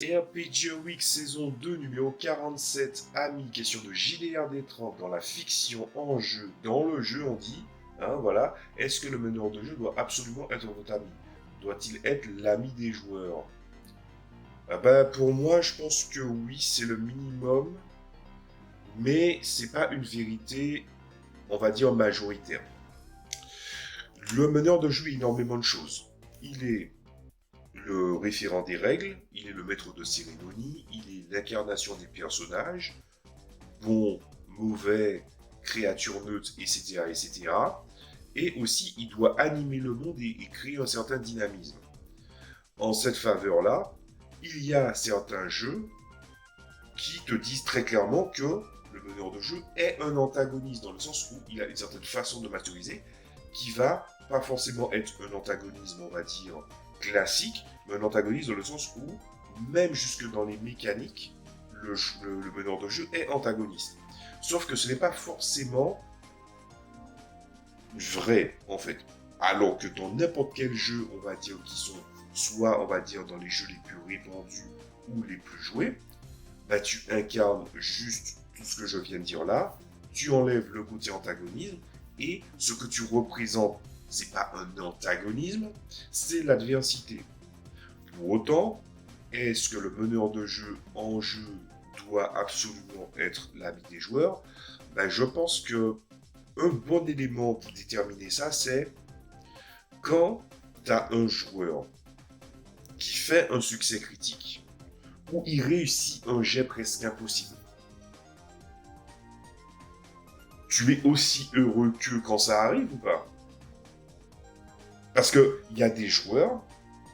RPG Week saison 2 numéro 47, amis, question de JDRD30 dans la fiction en jeu, dans le jeu on dit, voilà, est-ce que le meneur de jeu doit absolument être votre ami? Doit-il être l'ami des joueurs? Pour moi je pense que oui, c'est le minimum, mais c'est pas une vérité, on va dire majoritaire. Le meneur de jeu a énormément de choses. Il est le référent des règles, il est le maître de cérémonie, il est l'incarnation des personnages, bon, mauvais, créatures neutres, etc., etc. Et aussi, il doit animer le monde et créer un certain dynamisme. En cette faveur-là, il y a certains jeux qui te disent très clairement que le meneur de jeu est un antagoniste, dans le sens où il a une certaine façon de masteriser qui va pas forcément être un antagonisme, on va dire, classique, mais un antagoniste dans le sens où, même jusque dans les mécaniques, le meneur de jeu est antagoniste. Sauf que ce n'est pas forcément vrai, en fait. Alors que dans n'importe quel jeu, on va dire, qui sont soit, on va dire, dans les jeux les plus répandus ou les plus joués, tu incarnes juste tout ce que je viens de dire là, tu enlèves le côté antagonisme, et ce que tu représentes, c'est pas un antagonisme, c'est l'adversité. Pour autant, est-ce que le meneur de jeu en jeu doit absolument être l'ami des joueurs? Je pense que un bon élément pour déterminer ça, c'est quand tu as un joueur qui fait un succès critique, ou il réussit un jet presque impossible. Tu es aussi heureux qu'eux quand ça arrive ou pas? Parce qu'il y a des joueurs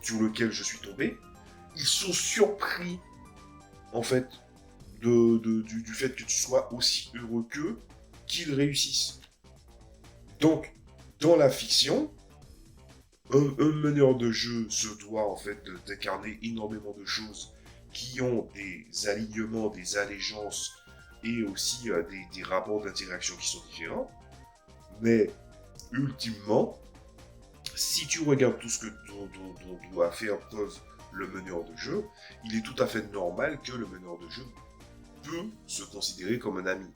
sur lesquels je suis tombé, ils sont surpris, en fait, du fait que tu sois aussi heureux qu'eux, qu'ils réussissent. Donc, dans la fiction, un meneur de jeu se doit, en fait, d'incarner énormément de choses qui ont des alignements, des allégeances et aussi des rapports d'interaction qui sont différents. Mais, ultimement, si tu regardes tout ce que dont doit faire preuve le meneur de jeu, il est tout à fait normal que le meneur de jeu peut se considérer comme un ami.